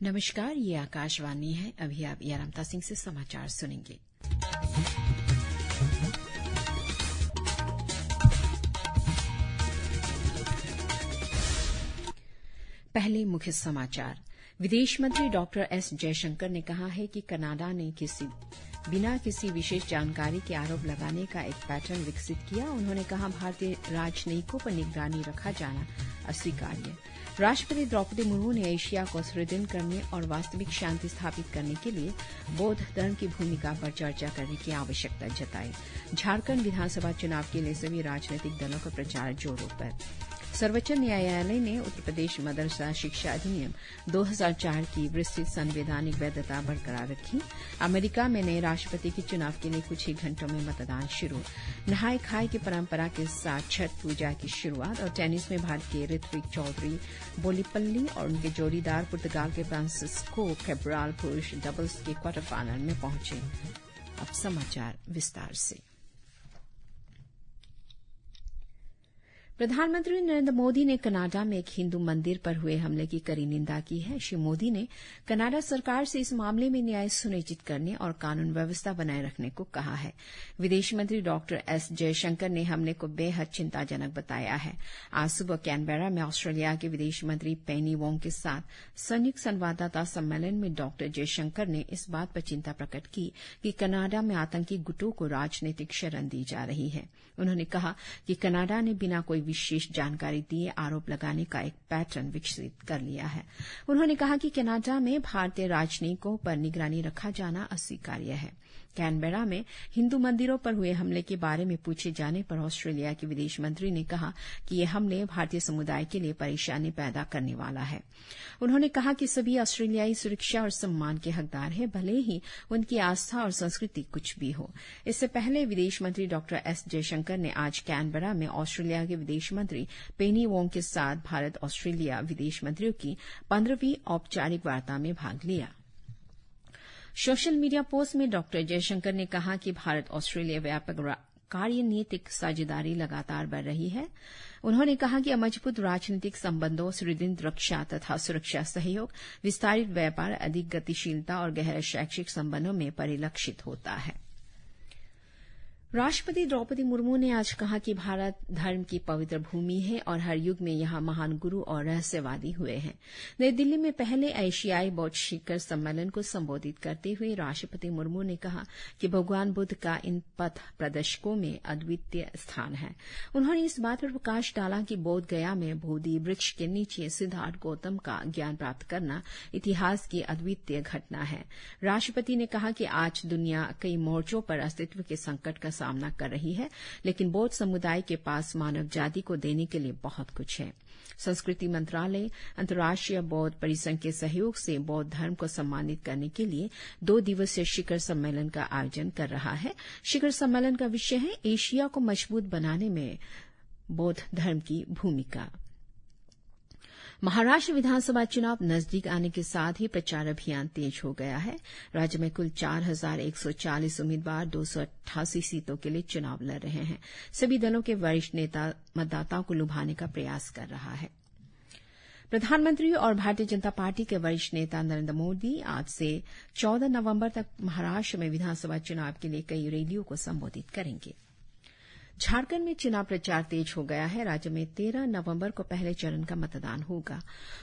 नमस्कार, ये आकाशवाणी है। अभी आप यारमता सिंह से समाचार सुनेंगे। पहले मुख्य समाचार। विदेश मंत्री डॉक्टर एस जयशंकर ने कहा है कि कनाडा ने बिना किसी विशेष जानकारी के आरोप लगाने का एक पैटर्न विकसित किया। उन्होंने कहा, भारतीय राजनयिकों पर निगरानी रखा जाना अस्वीकार्य। राष्ट्रपति द्रौपदी मुर्मू ने एशिया को सुदृढ़ करने और वास्तविक शांति स्थापित करने के लिए बौद्ध धर्म की भूमिका पर चर्चा करने की आवश्यकता जताई। झारखंड विधानसभा चुनाव के लिए सभी राजनीतिक दलों का प्रचार जोरों पर। सर्वोच्च न्यायालय ने उत्तर प्रदेश मदरसा शिक्षा अधिनियम 2004 की विस्तृत संवैधानिक वैधता बरकरार रखी। अमेरिका में नए राष्ट्रपति के चुनाव के लिए कुछ ही घंटों में मतदान शुरू। नहाय खाय की परंपरा के साथ छठ पूजा की शुरुआत। और टेनिस में भारत के ऋत्विक चौधरी बोलीपल्ली और उनके जोड़ीदार पुर्तगाल के फ्रांसिस्को कैब्राल पुरुष डबल्स के क्वार्टर फाइनल में पहुंचे। अब समाचार विस्तार से। प्रधानमंत्री नरेंद्र मोदी ने कनाडा में एक हिंदू मंदिर पर हुए हमले की कड़ी निंदा की है। श्री मोदी ने कनाडा सरकार से इस मामले में न्याय सुनिश्चित करने और कानून व्यवस्था बनाए रखने को कहा है। विदेश मंत्री डॉक्टर एस जयशंकर ने हमले को बेहद चिंताजनक बताया है। आज सुबह कैनबेरा में ऑस्ट्रेलिया के विदेश मंत्री पेनी वोंग के साथ संयुक्त संवाददाता सम्मेलन में डॉक्टर जयशंकर ने इस बात पर चिंता प्रकट की कि कनाडा में आतंकी गुटों को राजनीतिक शरण दी जा रही है। उन्होंने कहा कि कनाडा ने बिना कोई विशेष जानकारी दिए आरोप लगाने का एक पैटर्न विकसित कर लिया है। उन्होंने कहा कि कनाडा में भारतीय राजनयिकों पर निगरानी रखा जाना अस्वीकार्य है। कैनबेरा में हिंदू मंदिरों पर हुए हमले के बारे में पूछे जाने पर ऑस्ट्रेलिया के विदेश मंत्री ने कहा कि ये हमले भारतीय समुदाय के लिए परेशानी पैदा करने वाला है। उन्होंने कहा कि सभी ऑस्ट्रेलियाई सुरक्षा और सम्मान के हकदार हैं, भले ही उनकी आस्था और संस्कृति कुछ भी हो। इससे पहले विदेश मंत्री डॉक्टर एस जयशंकर ने आज कैनबेरा में ऑस्ट्रेलिया के विदेश मंत्री पेनी वोंग के साथ भारत ऑस्ट्रेलिया विदेश मंत्रियों की 15वीं औपचारिक वार्ता में भाग लिया। सोशल मीडिया पोस्ट में डॉक्टर जयशंकर ने कहा कि भारत ऑस्ट्रेलिया व्यापक कार्यनीतिक साझेदारी लगातार बढ़ रही है। उन्होंने कहा कि मजबूत राजनीतिक संबंधों, सुदृढ़ रक्षा तथा सुरक्षा सहयोग, विस्तारित व्यापार, अधिक गतिशीलता और गहरे शैक्षिक संबंधों में परिलक्षित होता है। राष्ट्रपति द्रौपदी मुर्मू ने आज कहा कि भारत धर्म की पवित्र भूमि है और हर युग में यहां महान गुरु और रहस्यवादी हुए हैं। नई दिल्ली में पहले एशियाई बौद्ध शिखर सम्मेलन को संबोधित करते हुए राष्ट्रपति मुर्मू ने कहा कि भगवान बुद्ध का इन पथ प्रदर्शकों में अद्वितीय स्थान है। उन्होंने इस बात पर प्रकाश डाला कि बोध गया में बोधि वृक्ष के नीचे सिद्धार्थ गौतम का ज्ञान प्राप्त करना इतिहास की अद्वितीय घटना है। राष्ट्रपति ने कहा कि आज दुनिया कई मोर्चों पर अस्तित्व के संकट का सामना कर रही है, लेकिन बौद्ध समुदाय के पास मानव जाति को देने के लिए बहुत कुछ है। संस्कृति मंत्रालय अंतर्राष्ट्रीय बौद्ध परिसंघ के सहयोग से बौद्ध धर्म को सम्मानित करने के लिए 2 दिवसीय शिखर सम्मेलन का आयोजन कर रहा है। शिखर सम्मेलन का विषय है एशिया को मजबूत बनाने में बौद्ध धर्म की भूमिका। महाराष्ट्र विधानसभा चुनाव नजदीक आने के साथ ही प्रचार अभियान तेज हो गया है। राज्य में कुल 4140 उम्मीदवार 288 सीटों के लिए चुनाव लड़ रहे हैं। सभी दलों के वरिष्ठ नेता मतदाताओं को लुभाने का प्रयास कर रहा है। प्रधानमंत्री और भारतीय जनता पार्टी के वरिष्ठ नेता नरेंद्र मोदी आज से 14 नवंबर तक महाराष्ट्र में विधानसभा चुनाव के लिए कई रैलियों को संबोधित करेंगे। झारखंड में चुनाव प्रचार तेज हो गया है। राज्य में 13 नवंबर को पहले चरण का मतदान होगा।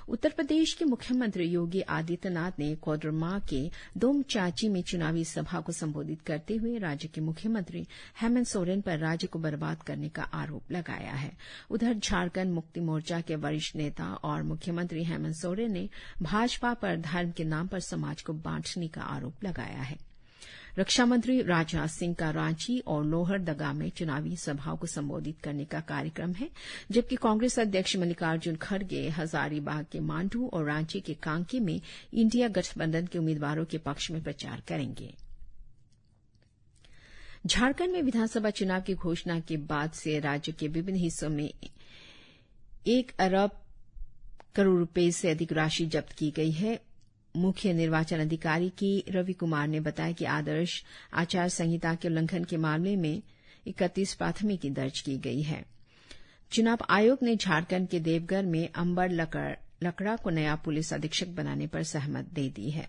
उत्तर प्रदेश के मुख्यमंत्री योगी आदित्यनाथ ने कोडरमा के दोमचांची में चुनावी सभा को संबोधित करते हुए राज्य के मुख्यमंत्री हेमंत सोरेन पर राज्य को बर्बाद करने का आरोप लगाया है। उधर झारखंड मुक्ति मोर्चा के वरिष्ठ नेता और मुख्यमंत्री हेमंत सोरेन ने भाजपा पर धर्म के नाम पर समाज को बांटने का आरोप लगाया है। रक्षा मंत्री राजनाथ सिंह का रांची और लोहरदगा में चुनावी सभाओं को संबोधित करने का कार्यक्रम है, जबकि कांग्रेस अध्यक्ष मल्लिकार्जुन खड़गे हजारीबाग के मांडू और रांची के कांके में इंडिया गठबंधन के उम्मीदवारों के पक्ष में प्रचार करेंगे। झारखंड में विधानसभा चुनाव की घोषणा के बाद से राज्य के विभिन्न हिस्सों में 1 अरब करोड़ रुपए से अधिक राशि जब्त की गई है। मुख्य निर्वाचन अधिकारी की रवि कुमार ने बताया कि आदर्श आचार संहिता के उल्लंघन के मामले में 31 प्राथमिकी दर्ज की गई है। चुनाव आयोग ने झारखंड के देवघर में अंबर लकड़ लकड़ा को नया पुलिस अधीक्षक बनाने पर सहमत दे दी है।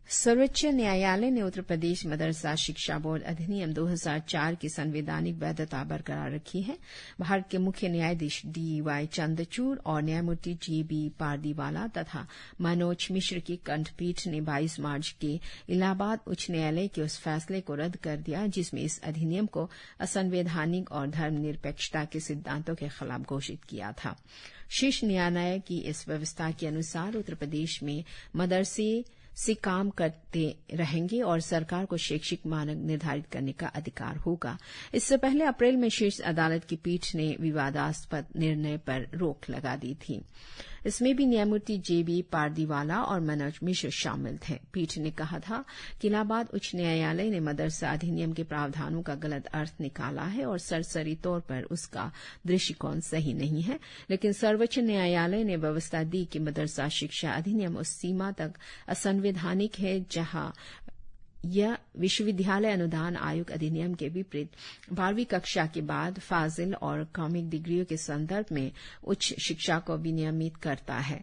सर्वोच्च न्यायालय ने उत्तर प्रदेश मदरसा शिक्षा बोर्ड अधिनियम 2004 की संवैधानिक वैधता बरकरार रखी है। भारत के मुख्य न्यायाधीश DY चंद्रचूड़ और न्यायमूर्ति JB पारदीवाला तथा मनोज मिश्र की खंडपीठ ने 22 मार्च के इलाहाबाद उच्च न्यायालय के उस फैसले को रद्द कर दिया जिसमें इस अधिनियम को असंवैधानिक और धर्मनिरपेक्षता के सिद्धांतों के खिलाफ घोषित किया था। शीर्ष न्यायालय की इस व्यवस्था के अनुसार उत्तर प्रदेश में मदरसे से काम करते रहेंगे और सरकार को शैक्षिक मानक निर्धारित करने का अधिकार होगा। इससे पहले अप्रैल में शीर्ष अदालत की पीठ ने विवादास्पद निर्णय पर रोक लगा दी थी। इसमें भी न्यायमूर्ति JB पारदीवाला और मनोज मिश्र शामिल थे। पीठ ने कहा था कि इलाहाबाद उच्च न्यायालय ने मदरसा अधिनियम के प्रावधानों का गलत अर्थ निकाला है और सरसरी तौर पर उसका दृष्टिकोण सही नहीं है, लेकिन सर्वोच्च न्यायालय ने व्यवस्था दी कि मदरसा शिक्षा अधिनियम उस सीमा तक असंवैधानिक है जहां यह विश्वविद्यालय अनुदान आयोग अधिनियम के विपरीत 12वीं कक्षा के बाद फाजिल और कॉमिक डिग्रियों के संदर्भ में उच्च शिक्षा को विनियमित करता है।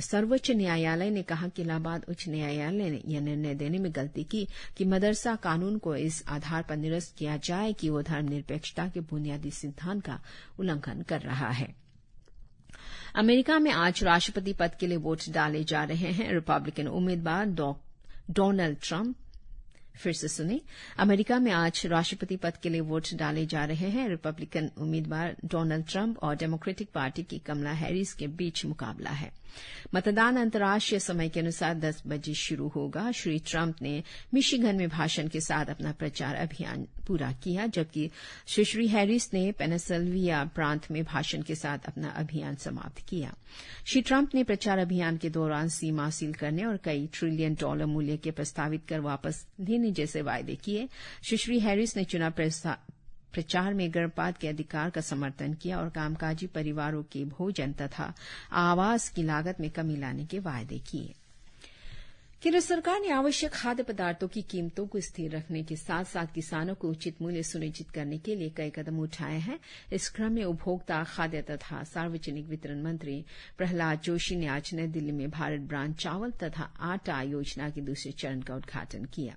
सर्वोच्च न्यायालय ने कहा कि इलाहाबाद उच्च न्यायालय ने यह निर्णय देने में गलती की कि मदरसा कानून को इस आधार पर निरस्त किया जाए कि वह धर्मनिरपेक्षता के बुनियादी सिद्धांत का उल्लंघन कर रहा है। अमेरिका में आज राष्ट्रपति पद के लिए वोट डाले जा रहे हैं। रिपब्लिकन उम्मीदवार डोनाल्ड ट्रंप, फिर से सुने, अमेरिका में आज राष्ट्रपति पद के लिए वोट डाले जा रहे हैं। रिपब्लिकन उम्मीदवार डोनाल्ड ट्रंप और डेमोक्रेटिक पार्टी की कमला हैरिस के बीच मुकाबला है। मतदान अंतर्राष्ट्रीय समय के अनुसार 10 बजे शुरू होगा। श्री ट्रंप ने मिशिगन में भाषण के साथ अपना प्रचार अभियान पूरा किया, जबकि सुश्री हैरिस ने पेनिसिल्वेनिया प्रांत में भाषण के साथ अपना अभियान समाप्त किया। श्री ट्रंप ने प्रचार अभियान के दौरान सीमा सील करने और कई $1 ट्रिलियन मूल्य के प्रस्तावित कर वापस लेने जैसे वायदे किए। सुश्री हैरिस ने चुनाव प्रचार में गर्भपात के अधिकार का समर्थन किया और कामकाजी परिवारों के भोजन तथा आवास की लागत में कमी लाने के वायदे किए। केंद्र सरकार ने आवश्यक खाद्य पदार्थों की कीमतों को स्थिर रखने के साथ साथ किसानों को उचित मूल्य सुनिश्चित करने के लिए कई कदम उठाए हैं। इस क्रम में उपभोक्ता, खाद्य तथा सार्वजनिक वितरण मंत्री प्रहलाद जोशी ने आज नई दिल्ली में भारत ब्रांड चावल तथा आटा योजना के दूसरे चरण का उद्घाटन किया।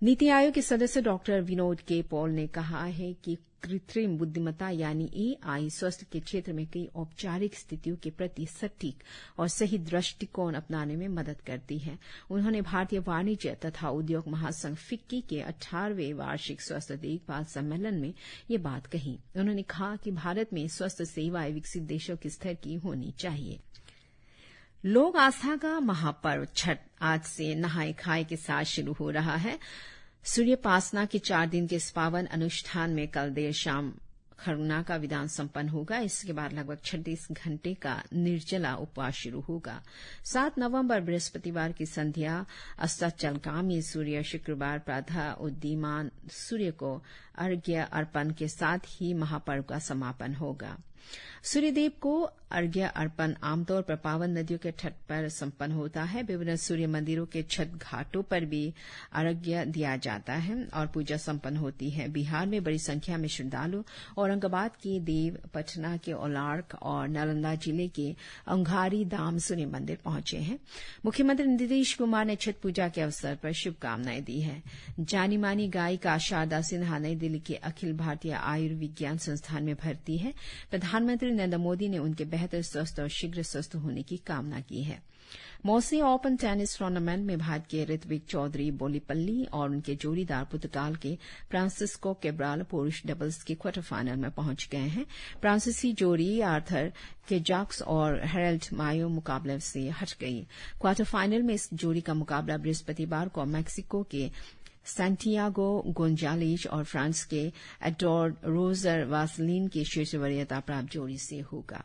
नीति आयोग के सदस्य डॉक्टर विनोद के पॉल ने कहा है कि कृत्रिम बुद्धिमत्ता यानी AI स्वास्थ्य के क्षेत्र में कई औपचारिक स्थितियों के प्रति सटीक और सही दृष्टिकोण अपनाने में मदद करती है। उन्होंने भारतीय वाणिज्य तथा उद्योग महासंघ फिक्की के 18वें वार्षिक स्वास्थ्य देखभाल सम्मेलन में ये बात कही। उन्होंने कहा कि भारत में स्वास्थ्य सेवाएं विकसित देशों के स्तर की होनी चाहिए। लोक आस्था का महापर्व छठ आज से नहाय खाए के साथ शुरू हो रहा है। सूर्योपासना के 4 दिन के इस पावन अनुष्ठान में कल देर शाम खरना का विधान संपन्न होगा। इसके बाद लगभग 36 घंटे का निर्जला उपवास शुरू होगा। 7 नवंबर बृहस्पतिवार की संध्या अस्ताचलगामी सूर्य, शुक्रवार प्रातः उदीयमान सूर्य को अर्घ्य अर्पण के साथ ही महापर्व का समापन होगा। सूर्यदेव को अर्घ्य अर्पण आमतौर पर पावन नदियों के तट पर संपन्न होता है। विभिन्न सूर्य मंदिरों के छठ घाटों पर भी अर्घ्य दिया जाता है और पूजा संपन्न होती है। बिहार में बड़ी संख्या में श्रद्धालु औरंगाबाद के देव, पटना के औलार्क और नालंदा जिले के अंगारी धाम सूर्य मंदिर पहुंचे हैं। मुख्यमंत्री नीतीश कुमार ने छठ पूजा के अवसर पर शुभकामनाएं दी है। जानी मानी गायिका शारदा सिन्हा नई दिल्ली के अखिल भारतीय आयुर्विज्ञान संस्थान में भर्ती है। प्रधानमंत्री नरेंद्र मोदी ने उनके बेहतर स्वास्थ्य और शीघ्र स्वस्थ होने की कामना की है। मौसी ओपन टेनिस टूर्नामेंट में भारत के ऋत्विक चौधरी बोलीपल्ली और उनके जोड़ीदार पुर्तगाल के फ्रांसिस्को केब्राल पुरुष डबल्स के क्वार्टर फाइनल में पहुंच गए हैं। फ्रांसीसी जोड़ी आर्थर केजाक्स और हेरल्ड मायो मुकाबले से हट गई। क्वार्टर फाइनल में इस जोड़ी का मुकाबला बृहस्पतिवार को मैक्सिको के सैंटियागो गोंजालेज और फ्रांस के एडोर्ड रोजर वासलिन की शीर्ष वरीयता प्राप्त जोड़ी से होगा।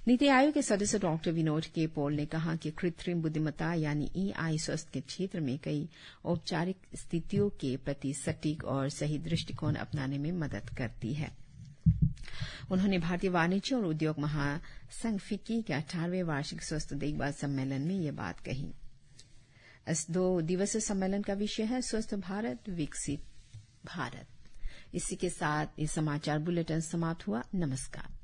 नीति आयोग के सदस्य डॉक्टर विनोद के पॉल ने कहा कि कृत्रिम बुद्धिमत्ता यानी AI स्वास्थ्य के क्षेत्र में कई औपचारिक स्थितियों के प्रति सटीक और सही दृष्टिकोण अपनाने में मदद करती है। उन्होंने भारतीय वाणिज्य और उद्योग महासंघ फिक्की के 18वें वार्षिक स्वास्थ्य देखभाल सम्मेलन में यह बात कही। इस 2 दिवसीय सम्मेलन का विषय है स्वस्थ भारत, विकसित भारत। इसी के साथ ये समाचार बुलेटिन समाप्त हुआ। नमस्कार।